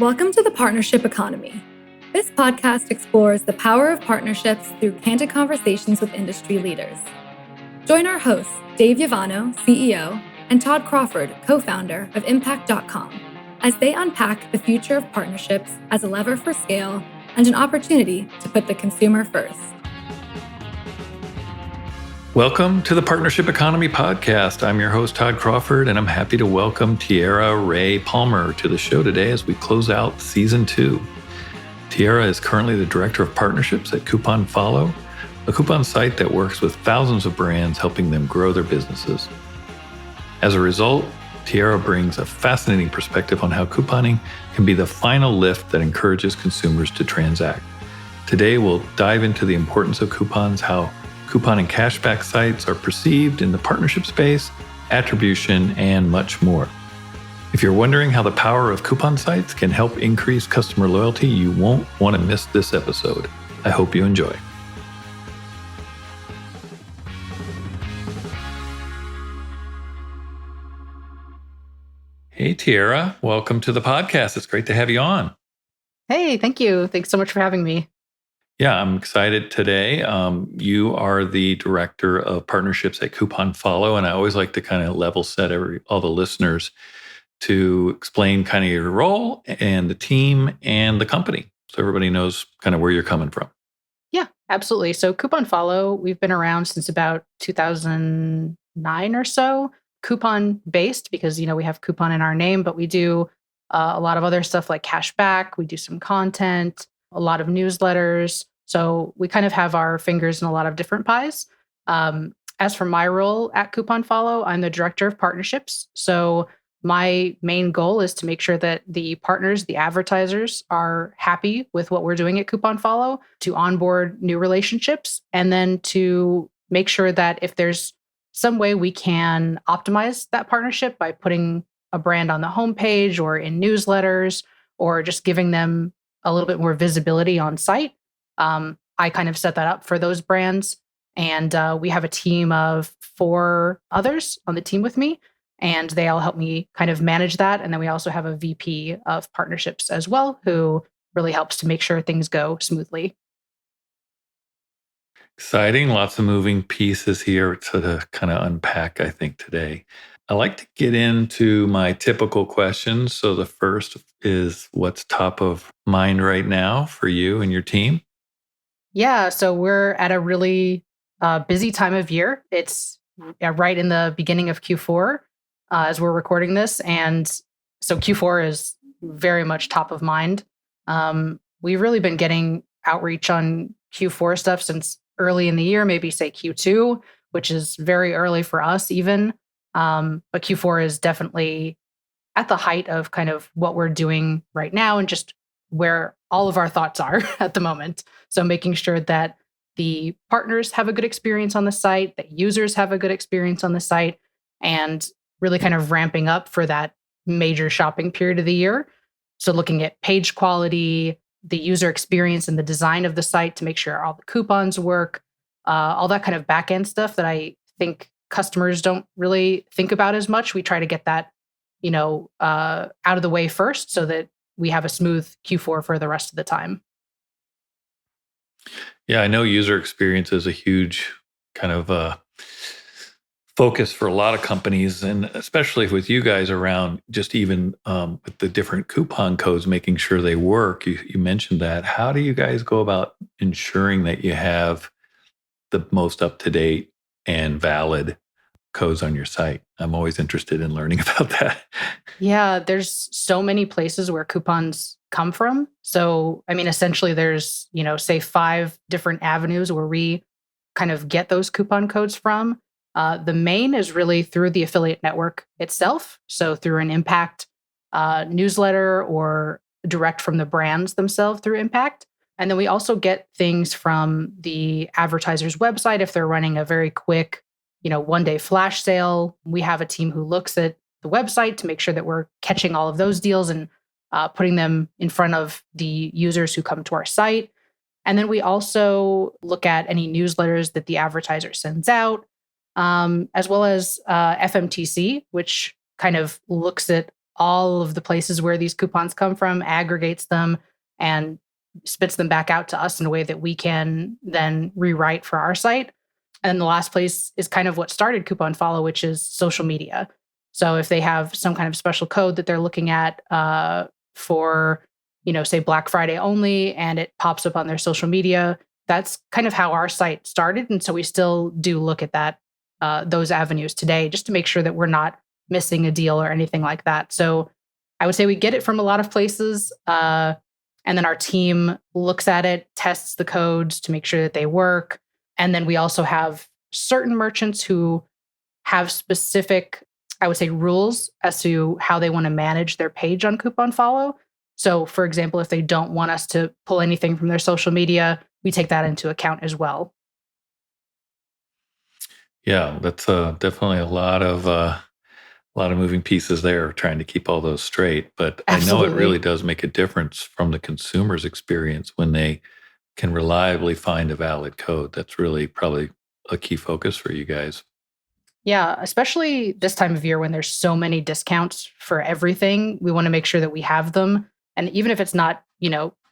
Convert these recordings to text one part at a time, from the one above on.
Welcome to the Partnership Economy. This podcast explores the power of partnerships through candid conversations with industry leaders. Join our hosts, Dave Yovanno, CEO, and Todd Crawford, co-founder of unpack.com, as they unpack the future of partnerships as a lever for scale and an opportunity to put the consumer first. Welcome to the Partnership Economy podcast. I'm your host, Todd Crawford, and I'm happy to welcome Tiara Ray Palmer to the show today as we close out season 2. Tiara is currently the director of partnerships at CouponFollow, a coupon site that works with thousands of brands, helping them grow their businesses. As a result, Tiara brings a fascinating perspective on how couponing can be the final lift that encourages consumers to transact. Today, we'll dive into the importance of coupons, how coupon and cashback sites are perceived in the partnership space, attribution, and much more. If you're wondering how the power of coupon sites can help increase customer loyalty, you won't want to miss this episode. I hope you enjoy. Hey, Tiara, welcome to the podcast. It's great to have you on. Hey, thank you. Thanks so much for having me. Yeah, I'm excited today. You are the director of partnerships at CouponFollow, and I always like to kind of level set all the listeners to explain kind of your role and the team and the company, so everybody knows kind of where you're coming from. Yeah, absolutely. So CouponFollow, we've been around since about 2009 or so. Coupon based because we have coupon in our name, but we do a lot of other stuff like cashback. We do some content, a lot of newsletters. So we kind of have our fingers in a lot of different pies. As for my role at CouponFollow, I'm the director of partnerships. So my main goal is to make sure that the partners, the advertisers, are happy with what we're doing at CouponFollow, to onboard new relationships, and then to make sure that if there's some way we can optimize that partnership by putting a brand on the homepage or in newsletters or just giving them a little bit more visibility on site. I kind of set that up for those brands. And we have a team of 4 others on the team with me, and they all help me kind of manage that. And then we also have a VP of partnerships as well, who really helps to make sure things go smoothly. Exciting. Lots of moving pieces here to kind of unpack, I think, today. I like to get into my typical questions. So the first is, what's top of mind right now for you and your team? Yeah, so we're at a really busy time of year. It's right in the beginning of Q4 as we're recording this. And so Q4 is very much top of mind. We've really been getting outreach on Q4 stuff since early in the year, maybe say Q2, which is very early for us even. But Q4 is definitely at the height of kind of what we're doing right now and just where all of our thoughts are at the moment. So making sure that the partners have a good experience on the site, that users have a good experience on the site, and really kind of ramping up for that major shopping period of the year. So looking at page quality, the user experience and the design of the site to make sure all the coupons work, all that kind of back end stuff that I think customers don't really think about as much. We try to get that, out of the way first so that we have a smooth Q4 for the rest of the time. Yeah, I know user experience is a huge kind of focus for a lot of companies, and especially with you guys around just even with the different coupon codes, making sure they work. You mentioned that. How do you guys go about ensuring that you have the most up-to-date and valid codes on your site? I'm always interested in learning about that. Yeah, there's so many places where coupons come from. So, essentially there's, say 5 different avenues where we kind of get those coupon codes from. The main is really through the affiliate network itself. So through an Impact newsletter or direct from the brands themselves through Impact. And then we also get things from the advertiser's website if they're running a very quick, one-day flash sale. We have a team who looks at the website to make sure that we're catching all of those deals and putting them in front of the users who come to our site. And then we also look at any newsletters that the advertiser sends out, as well as FMTC, which kind of looks at all of the places where these coupons come from, aggregates them, and spits them back out to us in a way that we can then rewrite for our site. And the last place is kind of what started Coupon Follow, which is social media. So if they have some kind of special code that they're looking at for, say Black Friday only, and it pops up on their social media, that's kind of how our site started. And so we still do look at that, those avenues today, just to make sure that we're not missing a deal or anything like that. So I would say we get it from a lot of places. And then our team looks at it, tests the codes to make sure that they work. And then we also have certain merchants who have specific, I would say, rules as to how they want to manage their page on Coupon Follow. So, for example, if they don't want us to pull anything from their social media, we take that into account as well. Yeah, that's definitely a lot of moving pieces there, trying to keep all those straight. But Absolutely. I know it really does make a difference from the consumer's experience when they can reliably find a valid code. That's really probably a key focus for you guys. Yeah, especially this time of year when there's so many discounts for everything, we want to make sure that we have them. And even if it's not,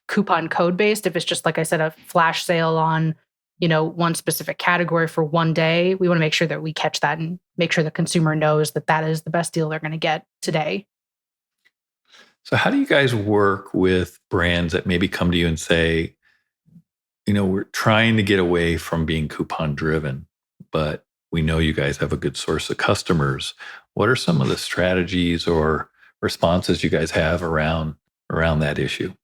coupon code based, if it's just, like I said, a flash sale on, one specific category for one day, we want to make sure that we catch that and make sure the consumer knows that that is the best deal they're going to get today. So how do you guys work with brands that maybe come to you and say, we're trying to get away from being coupon driven, but we know you guys have a good source of customers. What are some of the strategies or responses you guys have around that issue?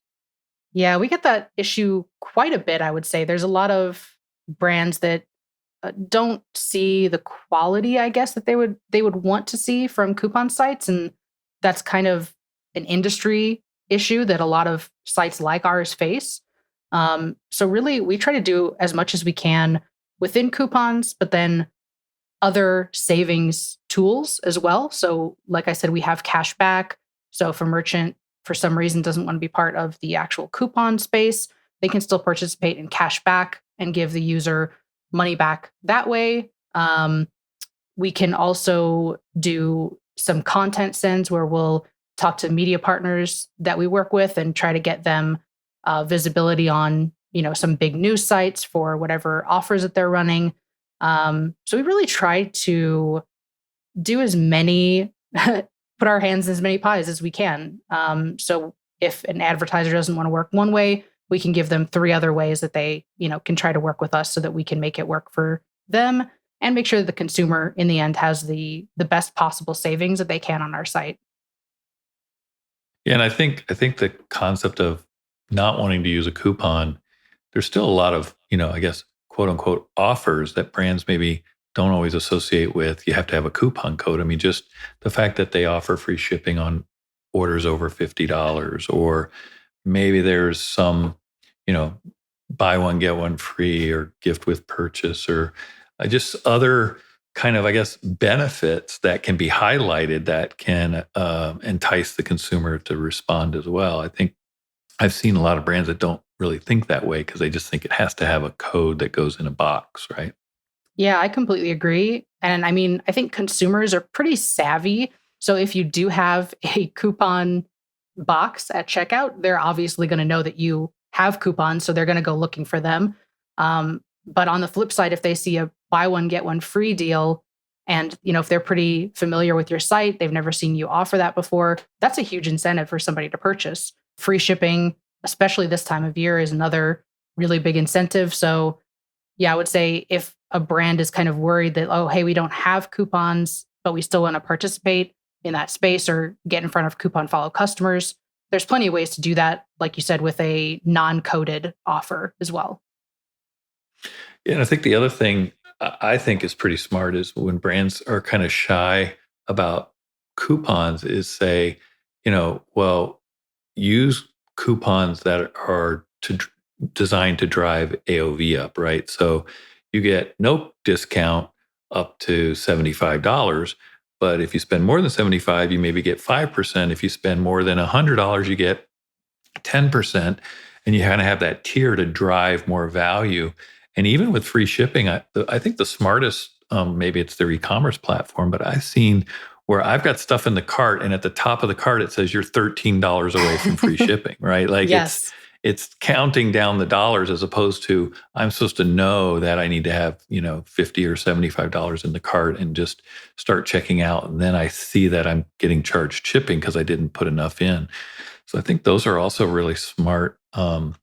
Yeah, we get that issue quite a bit, I would say. There's a lot of brands that don't see the quality, I guess, that they would want to see from coupon sites, and that's kind of an industry issue that a lot of sites like ours face. So really, we try to do as much as we can within coupons, but then other savings tools as well. So like I said, we have cash back. So if a merchant for some reason doesn't want to be part of the actual coupon space, they can still participate in cash back and give the user money back that way. We can also do some content sends where we'll talk to media partners that we work with and try to get them visibility on, some big news sites for whatever offers that they're running. So we really try to do as many, put our hands in as many pies as we can. So if an advertiser doesn't want to work one way, we can give them 3 other ways that they, can try to work with us so that we can make it work for them and make sure that the consumer in the end has the best possible savings that they can on our site. Yeah, and I think the concept of not wanting to use a coupon, there's still a lot of, I guess, quote unquote offers that brands maybe don't always associate with you have to have a coupon code. I mean, just the fact that they offer free shipping on orders over $50, or maybe there's some, buy one, get one free, or gift with purchase, or just other kind of, I guess, benefits that can be highlighted that can entice the consumer to respond as well. I think I've seen a lot of brands that don't really think that way because they just think it has to have a code that goes in a box, right? Yeah, I completely agree. And I mean, I think consumers are pretty savvy. So if you do have a coupon box at checkout, they're obviously going to know that you have coupons. So they're going to go looking for them. But on the flip side, if they see a buy one, get one free deal, and if they're pretty familiar with your site, they've never seen you offer that before, that's a huge incentive for somebody to purchase. Free shipping, especially this time of year, is another really big incentive. So yeah, I would say if a brand is kind of worried that, oh, hey, we don't have coupons, but we still want to participate in that space or get in front of Coupon Follow customers, there's plenty of ways to do that, like you said, with a non-coded offer as well. Yeah, and I think the other thing I think is pretty smart is when brands are kind of shy about coupons is say, well, use coupons that are designed to drive AOV up, right? So you get no discount up to $75, but if you spend more than $75, you maybe get 5%. If you spend more than $100, you get 10%, and you kind of have that tier to drive more value. And even with free shipping, I think the smartest, maybe it's their e-commerce platform, but I've seen where I've got stuff in the cart and at the top of the cart, it says you're $13 away from free shipping, right? Like Yes. it's counting down the dollars as opposed to I'm supposed to know that I need to have, $50 or $75 in the cart and just start checking out. And then I see that I'm getting charged shipping because I didn't put enough in. So I think those are also really smart kind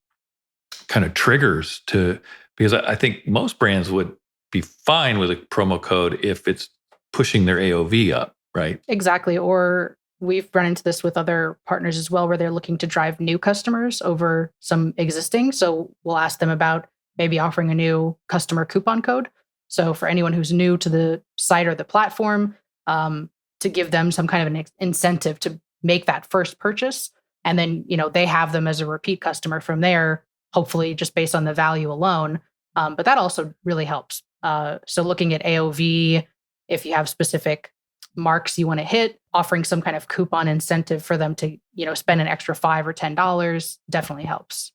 of triggers because I think most brands would be fine with a promo code if it's pushing their AOV up, right? Exactly. Or we've run into this with other partners as well, where they're looking to drive new customers over some existing. So we'll ask them about maybe offering a new customer coupon code. So for anyone who's new to the site or the platform, to give them some kind of an incentive to make that first purchase. And then, they have them as a repeat customer from there, hopefully just based on the value alone. But that also really helps. So looking at AOV, if you have specific marks you want to hit, offering some kind of coupon incentive for them to, spend an extra $5 or $10 definitely helps.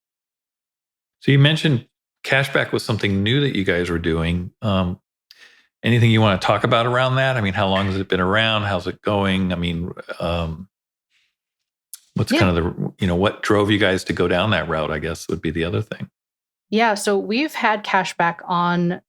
So you mentioned cashback was something new that you guys were doing. Anything you want to talk about around that? I mean, how long has it been around? How's it going? I mean, what's kind of what drove you guys to go down that route, I guess would be the other thing. Yeah. So we've had cashback on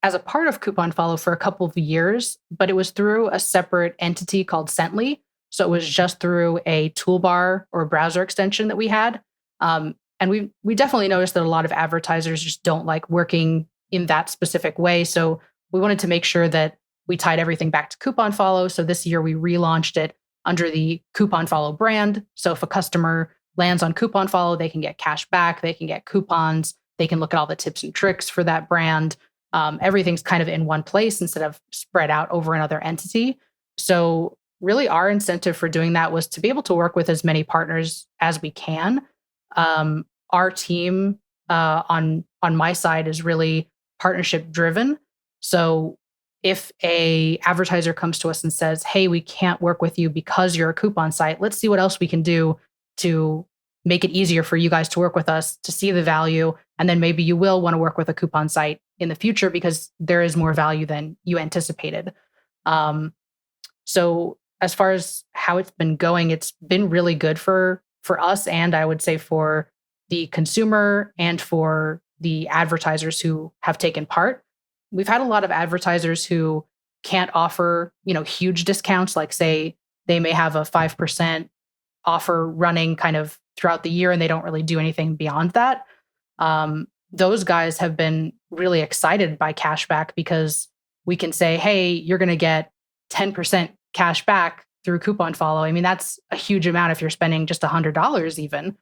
as a part of Coupon Follow for a couple of years, but it was through a separate entity called Cently. So it was just through a toolbar or browser extension that we had. And we definitely noticed that a lot of advertisers just don't like working in that specific way. So we wanted to make sure that we tied everything back to Coupon Follow. So this year we relaunched it under the Coupon Follow brand. So if a customer lands on Coupon Follow, they can get cash back, they can get coupons, they can look at all the tips and tricks for that brand. Everything's kind of in one place instead of spread out over another entity. So really our incentive for doing that was to be able to work with as many partners as we can. Our team on my side is really partnership driven. So if a advertiser comes to us and says, hey, we can't work with you because you're a coupon site, let's see what else we can do to make it easier for you guys to work with us, to see the value. And then maybe you will want to work with a coupon site in the future because there is more value than you anticipated. So as far as how it's been going, it's been really good for us. And I would say for the consumer and for the advertisers who have taken part. We've had a lot of advertisers who can't offer, huge discounts, like say they may have a 5% offer running kind of throughout the year and they don't really do anything beyond that. Those guys have been really excited by cashback because we can say, hey, you're going to get 10% cash back through Coupon Follow. I mean, that's a huge amount if you're spending just $100 even.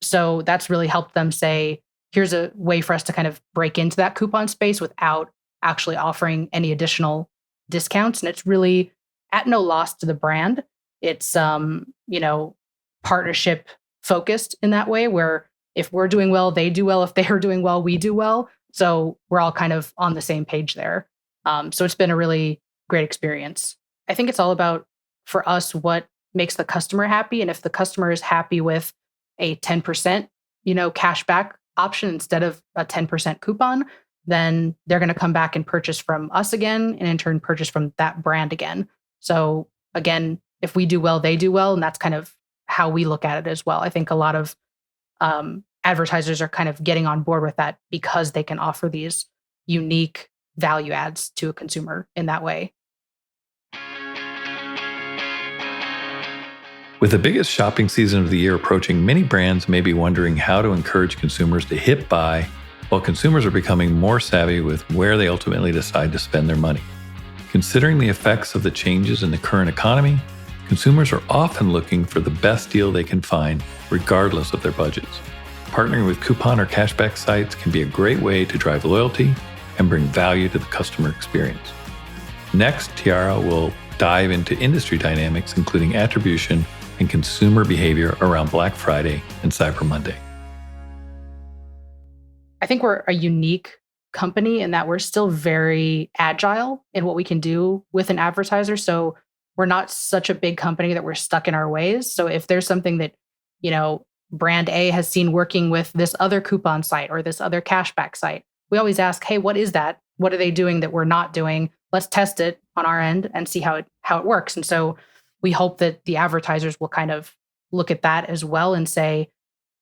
So that's really helped them say, here's a way for us to kind of break into that coupon space without actually offering any additional discounts. And it's really at no loss to the brand. It's, partnership focused in that way, where if we're doing well, they do well. If they are doing well, we do well. So we're all kind of on the same page there. So it's been a really great experience. I think it's all about, for us, what makes the customer happy. And if the customer is happy with a 10%, cash back option instead of a 10% coupon, then they're going to come back and purchase from us again, and in turn purchase from that brand again. So again, if we do well, they do well. And that's kind of how we look at it as well. I think a lot of advertisers are kind of getting on board with that because they can offer these unique value adds to a consumer in that way. With the biggest shopping season of the year approaching, many brands may be wondering how to encourage consumers to hit buy, while consumers are becoming more savvy with where they ultimately decide to spend their money. Considering the effects of the changes in the current economy, consumers are often looking for the best deal they can find, regardless of their budgets. Partnering with coupon or cashback sites can be a great way to drive loyalty and bring value to the customer experience. Next, Tiara will dive into industry dynamics, including attribution and consumer behavior around Black Friday and Cyber Monday. I think we're a unique company in that we're still very agile in what we can do with an advertiser. So we're not such a big company that we're stuck in our ways. So if there's something that, brand A has seen working with this other coupon site or this other cashback site, we always ask, hey, what is that? What are they doing that we're not doing? let's test it on our end and see how it works. And so we hope that the advertisers will kind of look at that as well and say,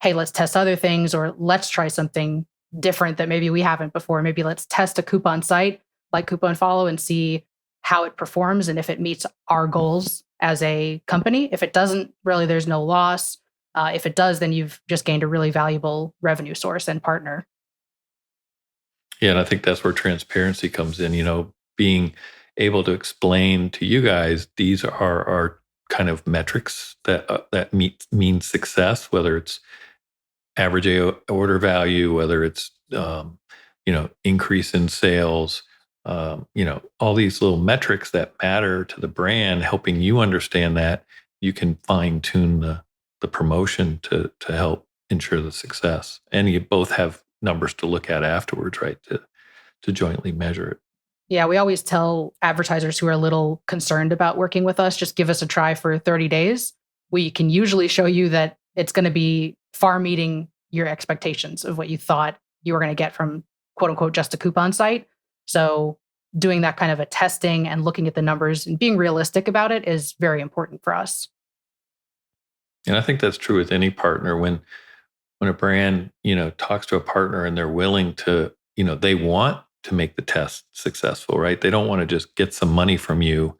hey, let's test other things, or let's try something different that maybe we haven't before. Maybe let's test a coupon site like Coupon Follow and see how it performs and if it meets our goals as a company. If it doesn't, really, there's no loss. If it does, then you've just gained a really valuable revenue source and partner. Yeah, and I think that's where transparency comes in, being able to explain to you guys, these are our kind of metrics that mean success, whether it's average order value, whether it's increase in sales, all these little metrics that matter to the brand, helping you understand that you can fine tune the promotion to help ensure the success, and you both have numbers to look at afterwards, right? To jointly measure it. Yeah, we always tell advertisers who are a little concerned about working with us, just give us a try for 30 days. We can usually show you that it's going to be far meeting your expectations of what you thought you were going to get from quote unquote just a coupon site. So doing that kind of a testing and looking at the numbers and being realistic about it is very important for us. And I think that's true with any partner. When a brand, talks to a partner and they're willing to, they want to make the test successful, right? They don't want to just get some money from you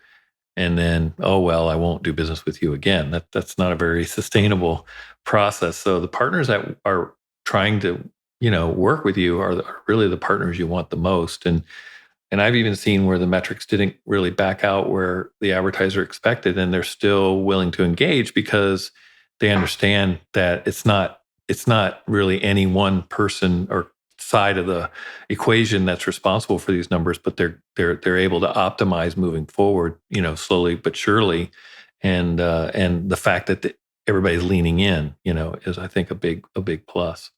and then, oh, well, I won't do business with you again. That's not a very sustainable process. So the partners that are trying to, work with you are really the partners you want the most. And I've even seen where the metrics didn't really back out where the advertiser expected, and they're still willing to engage because they understand that it's not really any one person or side of the equation that's responsible for these numbers, but they're able to optimize moving forward, slowly but surely, and the fact that everybody's leaning in, is, I think, a big plus.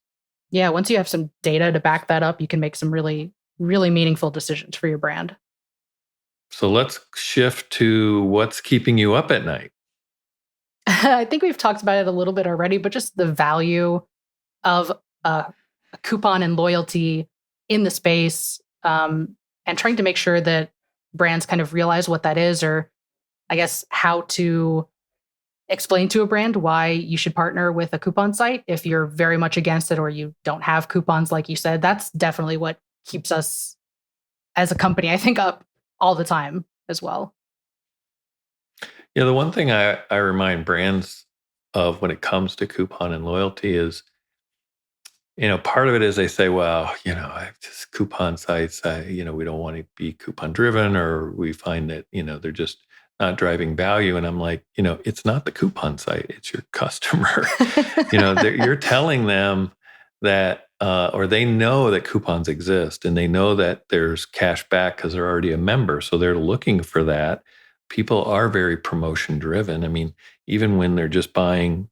Yeah, once you have some data to back that up, you can make some really, really meaningful decisions for your brand. So let's shift to what's keeping you up at night. I think we've talked about it a little bit already, but just the value of a coupon and loyalty in the space, and trying to make sure that brands kind of realize what that is, or I guess how to explain to a brand why you should partner with a coupon site if you're very much against it or you don't have coupons, like you said. That's definitely what keeps us as a company, I think, up all the time as well. Yeah, the one thing I remind brands of when it comes to coupon and loyalty is, part of it is they say, well, I have just coupon sites, we don't want to be coupon driven, or we find that, they're just not driving value. And I'm like, it's not the coupon site, it's your customer. You're telling them that, or they know that coupons exist and they know that there's cash back because they're already a member. So they're looking for that. People are very promotion driven. I mean, even when they're just buying,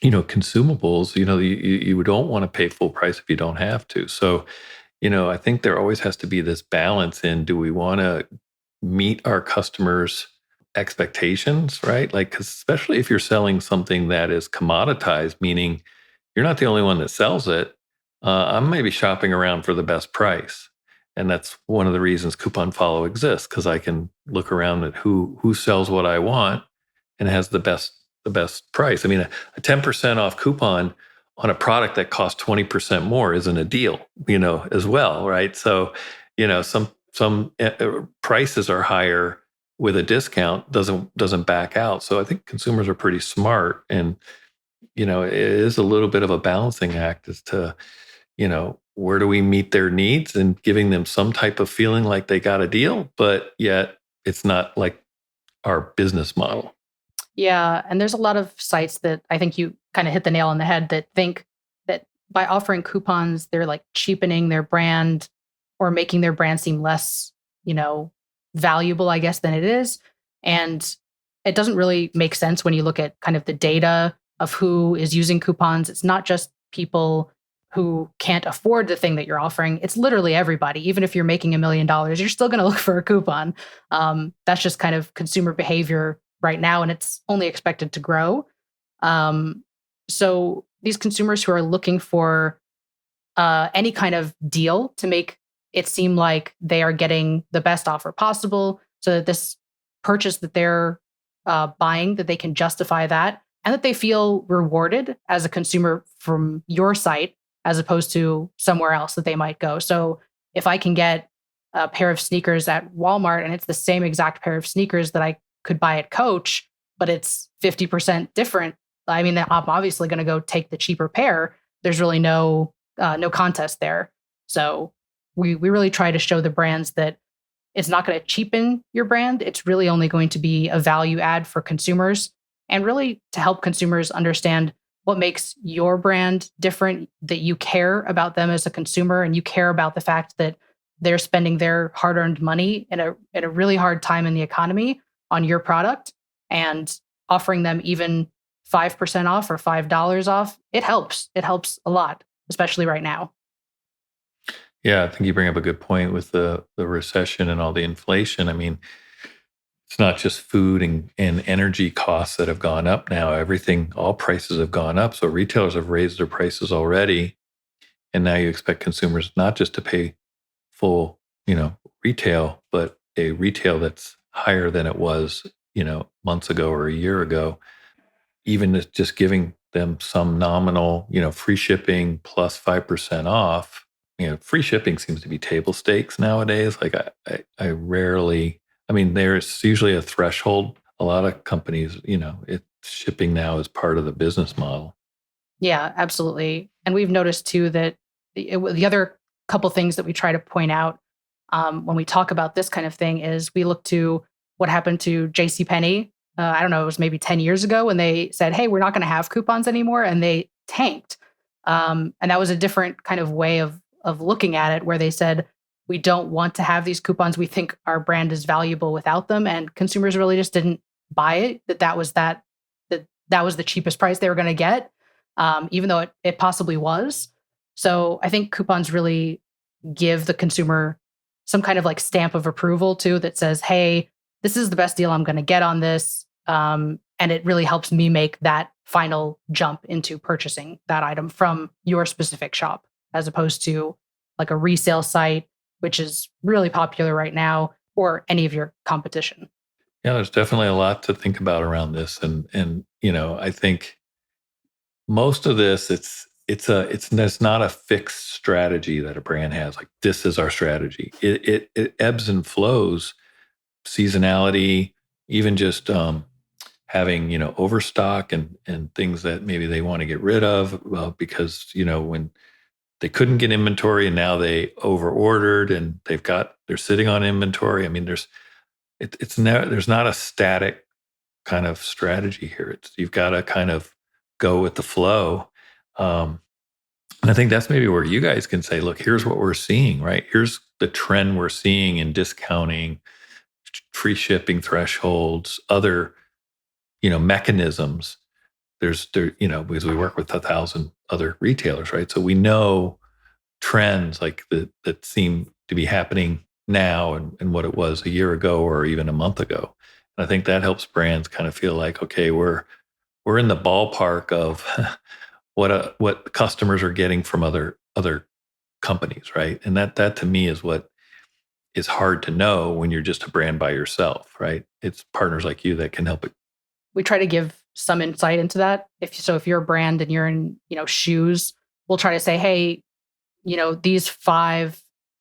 consumables, you don't want to pay full price if you don't have to. So, I think there always has to be this balance in, do we want to meet our customers' expectations, right? Like, 'cause especially if you're selling something that is commoditized, meaning you're not the only one that sells it. I'm maybe shopping around for the best price. And that's one of the reasons Coupon Follow exists, because I can look around at who sells what I want and has the best price. I mean, a 10% off coupon on a product that costs 20% more isn't a deal, as well, right? So, some prices are higher with a discount, doesn't back out. So I think consumers are pretty smart, and it is a little bit of a balancing act as to, where do we meet their needs and giving them some type of feeling like they got a deal, but yet it's not like our business model. Yeah. And there's a lot of sites that I think you kind of hit the nail on the head that think that by offering coupons, they're like cheapening their brand or making their brand seem less, valuable, I guess, than it is. And it doesn't really make sense when you look at kind of the data of who is using coupons. It's not just people who can't afford the thing that you're offering. It's literally everybody. Even if you're making $1 million, you're still going to look for a coupon. That's just kind of consumer behavior right now, and it's only expected to grow. So these consumers who are looking for any kind of deal to make it seem like they are getting the best offer possible, so that this purchase that they're buying, that they can justify that, and that they feel rewarded as a consumer from your site as opposed to somewhere else that they might go. So if I can get a pair of sneakers at Walmart and it's the same exact pair of sneakers that I could buy at Coach, but it's 50% different, I mean, I'm obviously going to go take the cheaper pair. There's really no contest there. So we really try to show the brands that it's not going to cheapen your brand. It's really only going to be a value add for consumers, and really to help consumers understand what makes your brand different, that you care about them as a consumer, and you care about the fact that they're spending their hard-earned money in a really hard time in the economy on your product, and offering them even 5% off or $5 off. It helps. It helps a lot, especially right now. Yeah, I think you bring up a good point with the recession and all the inflation. I mean, it's not just food and energy costs that have gone up now. All prices have gone up. So retailers have raised their prices already. And now you expect consumers not just to pay full, retail, but a retail that's higher than it was, months ago or a year ago. Even just giving them some nominal, free shipping plus 5% off. Free shipping seems to be table stakes nowadays. Like I rarely, there's usually a threshold. A lot of companies, shipping now is part of the business model. Yeah, absolutely. And we've noticed too that the other couple things that we try to point out when we talk about this kind of thing is we look to what happened to JCPenney. I don't know, it was maybe 10 years ago when they said, hey, we're not going to have coupons anymore. And they tanked. And that was a different kind of way of looking at it, where they said, we don't want to have these coupons. We think our brand is valuable without them. And consumers really just didn't buy it, that was the cheapest price they were going to get, even though it possibly was. So I think coupons really give the consumer some kind of like stamp of approval too, that says, hey, this is the best deal I'm going to get on this. And it really helps me make that final jump into purchasing that item from your specific shop, as opposed to like a resale site, which is really popular right now, or any of your competition. Yeah, there's definitely a lot to think about around this. And I think most of this, it's not a fixed strategy that a brand has. Like, this is our strategy. It ebbs and flows, seasonality, even just having overstock and things that maybe they want to get rid of because when they couldn't get inventory and now they over ordered and they're sitting on inventory. I mean, there's not a static kind of strategy here. You've got to kind of go with the flow. And I think that's maybe where you guys can say, look, here's what we're seeing, right? Here's the trend we're seeing in discounting, free shipping thresholds, other, mechanisms. Because we work with 1,000 other retailers, right? So we know trends like that seem to be happening now and what it was a year ago or even a month ago. And I think that helps brands kind of feel like, okay, we're in the ballpark of what customers are getting from other companies, right? And that to me is what is hard to know when you're just a brand by yourself, right? It's partners like you that can help it. We try to give some insight into that. If you're a brand and you're in, shoes, we'll try to say, hey,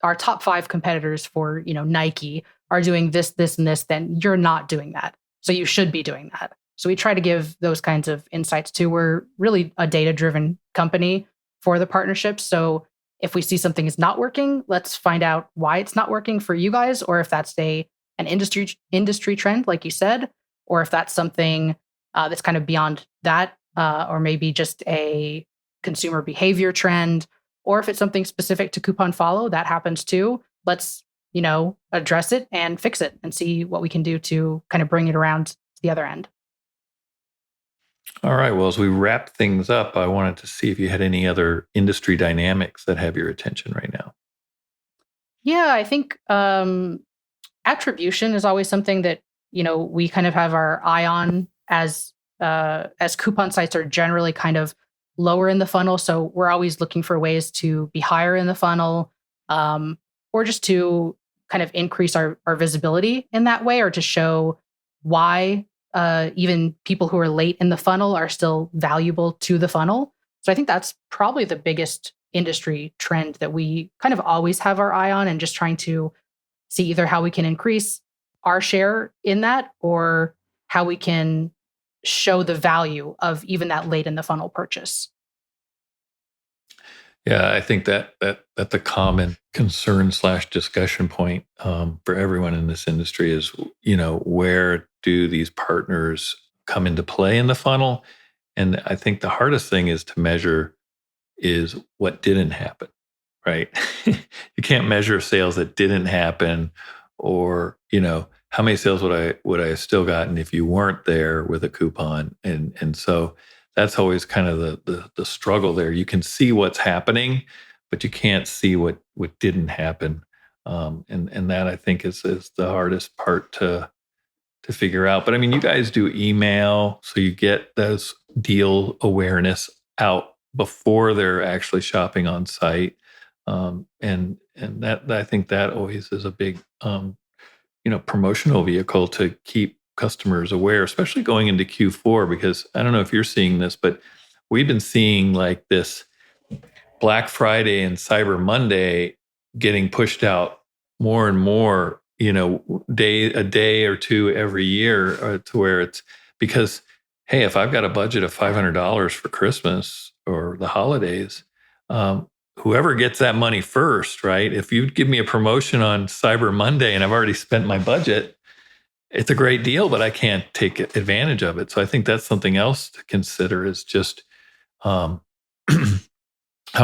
our top 5 competitors for, Nike are doing this, this, and this, then you're not doing that. So you should be doing that. So we try to give those kinds of insights too. We're really a data-driven company for the partnerships. So if we see something is not working, let's find out why it's not working for you guys, or if that's an industry trend, like you said, or if that's something that's kind of beyond that, or maybe just a consumer behavior trend, or if it's something specific to Coupon Follow, that happens too. Let's, address it and fix it and see what we can do to kind of bring it around to the other end. All right. Well, as we wrap things up, I wanted to see if you had any other industry dynamics that have your attention right now. Yeah, I think attribution is always something that, we kind of have our eye on as coupon sites are generally kind of lower in the funnel. So we're always looking for ways to be higher in the funnel, or or just to kind of increase our visibility in that way, or to show why even people who are late in the funnel are still valuable to the funnel. So I think that's probably the biggest industry trend that we kind of always have our eye on, and just trying to see either how we can increase our share in that, or how we can show the value of even that late in the funnel purchase. Yeah, I think that's a common concern / discussion point for everyone in this industry is, where do these partners come into play in the funnel? And I think the hardest thing is to measure is what didn't happen, right? You can't measure sales that didn't happen, or how many sales would I have still gotten if you weren't there with a coupon, and so that's always kind of the struggle there. You can see what's happening, but you can't see what didn't happen, and that I think is the hardest part to figure out. But I mean, you guys do email, so you get those deal awareness out before they're actually shopping on site, and that I think that always is a big promotional vehicle to keep customers aware, especially going into Q4, because I don't know if you're seeing this, but we've been seeing like this Black Friday and Cyber Monday getting pushed out more and more, a day or two every year, to where it's because, hey, if I've got a budget of $500 for Christmas or the holidays, whoever gets that money first, right? If you give me a promotion on Cyber Monday and I've already spent my budget, it's a great deal, but I can't take advantage of it. So I think that's something else to consider, is just how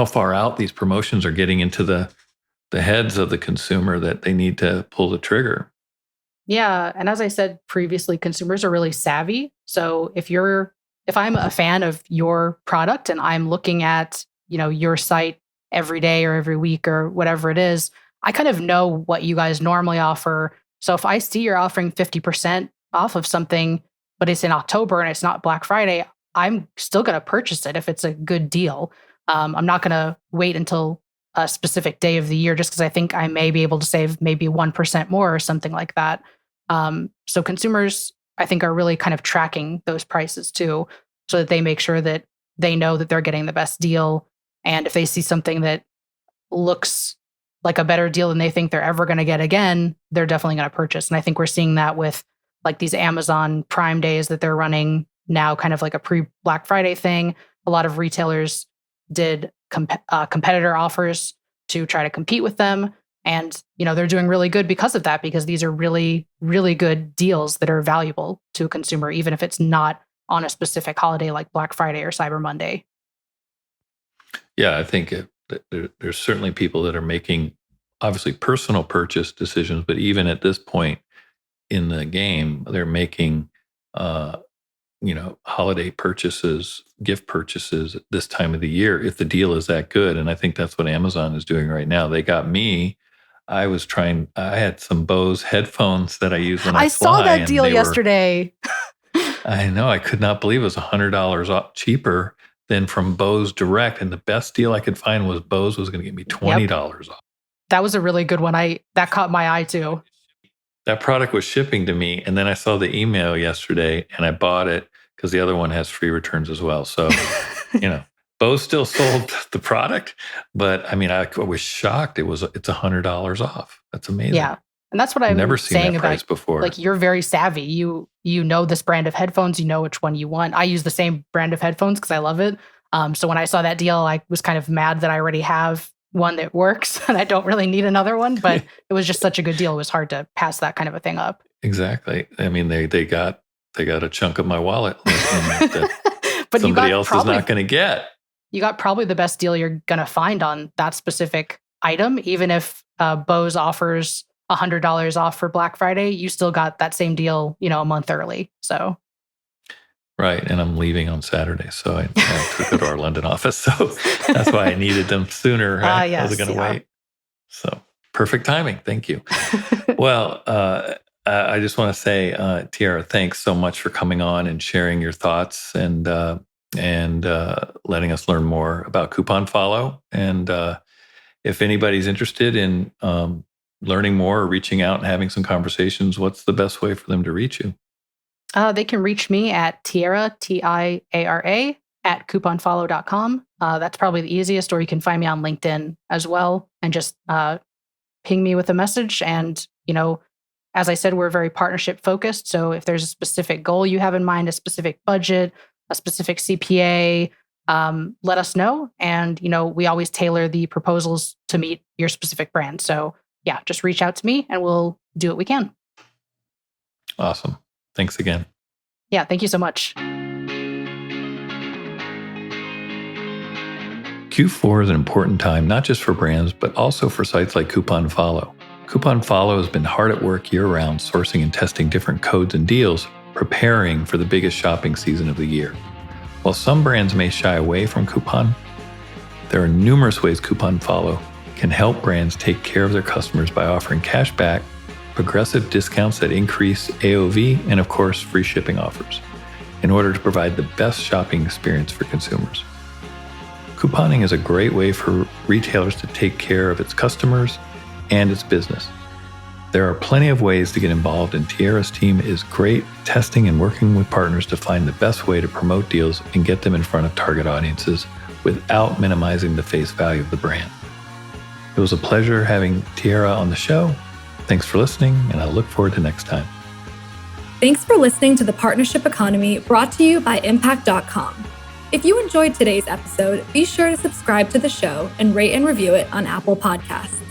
far out these promotions are getting into the heads of the consumer, that they need to pull the trigger. Yeah. And as I said previously, consumers are really savvy. So if I'm a fan of your product and I'm looking at, your site every day or every week or whatever it is, I kind of know what you guys normally offer. So if I see you're offering 50% off of something, but it's in October and it's not Black Friday, I'm still going to purchase it if it's a good deal. I'm not going to wait until a specific day of the year just because I think I may be able to save maybe 1% more or something like that. So consumers, I think, are really kind of tracking those prices too, so that they make sure that they know that they're getting the best deal. And if they see something that looks like a better deal than they think they're ever going to get again, they're definitely going to purchase. And I think we're seeing that with like these Amazon Prime days that they're running now, kind of like a pre-Black Friday thing. A lot of retailers did competitor offers to try to compete with them. And, they're doing really good because of that, because these are really, really good deals that are valuable to a consumer, even if it's not on a specific holiday like Black Friday or Cyber Monday. Yeah, I think there's certainly people that are making obviously personal purchase decisions, but even at this point in the game, they're making, holiday purchases, gift purchases at this time of the year if the deal is that good. And I think that's what Amazon is doing right now. They got me. I had some Bose headphones that I use when I fly. I saw that deal yesterday. I know. I could not believe it was $100 cheaper than from Bose direct. And the best deal I could find was Bose was going to give me $20 off. That was a really good one. That caught my eye too. That product was shipping to me. And then I saw the email yesterday and I bought it because the other one has free returns as well. So, Bose still sold the product, but I mean, I was shocked. It's $100 off. That's amazing. Yeah. And that's what I've never seen saying that price about before. Like, you're very savvy. You know this brand of headphones. You know which one you want. I use the same brand of headphones because I love it. So when I saw that deal, I was kind of mad that I already have one that works and I don't really need another one. But it was just such a good deal. It was hard to pass that kind of a thing up. Exactly. I mean, they got a chunk of my wallet that but somebody else is not going to get. You got probably the best deal you're going to find on that specific item. Even if Bose offers $100 off for Black Friday, you still got that same deal, a month early. So. Right. And I'm leaving on Saturday. So I took it to our London office. So that's why I needed them sooner. Right? Yes, I wasn't going to wait. So perfect timing. Thank you. Well, I just want to say, Tiara, thanks so much for coming on and sharing your thoughts and letting us learn more about Coupon Follow. And If anybody's interested in learning more or reaching out and having some conversations, what's the best way for them to reach you? They can reach me at Tiara, Tiara, at couponfollow.com. That's probably the easiest, or you can find me on LinkedIn as well and just ping me with a message. And, as I said, we're very partnership focused. So if there's a specific goal you have in mind, a specific budget, a specific CPA, let us know. And, we always tailor the proposals to meet your specific brand. So yeah, just reach out to me and we'll do what we can. Awesome. Thanks again. Yeah, thank you so much. Q4 is an important time, not just for brands, but also for sites like Coupon Follow. Coupon Follow has been hard at work year-round, sourcing and testing different codes and deals, preparing for the biggest shopping season of the year. While some brands may shy away from Coupon, there are numerous ways Coupon Follow can help brands take care of their customers by offering cash back, progressive discounts that increase AOV, and of course, free shipping offers, in order to provide the best shopping experience for consumers. Couponing is a great way for retailers to take care of its customers and its business. There are plenty of ways to get involved, and Tiara's team is great at testing and working with partners to find the best way to promote deals and get them in front of target audiences without minimizing the face value of the brand. It was a pleasure having Tiara on the show. Thanks for listening, and I look forward to next time. Thanks for listening to The Partnership Economy, brought to you by unpack.com. If you enjoyed today's episode, be sure to subscribe to the show and rate and review it on Apple Podcasts.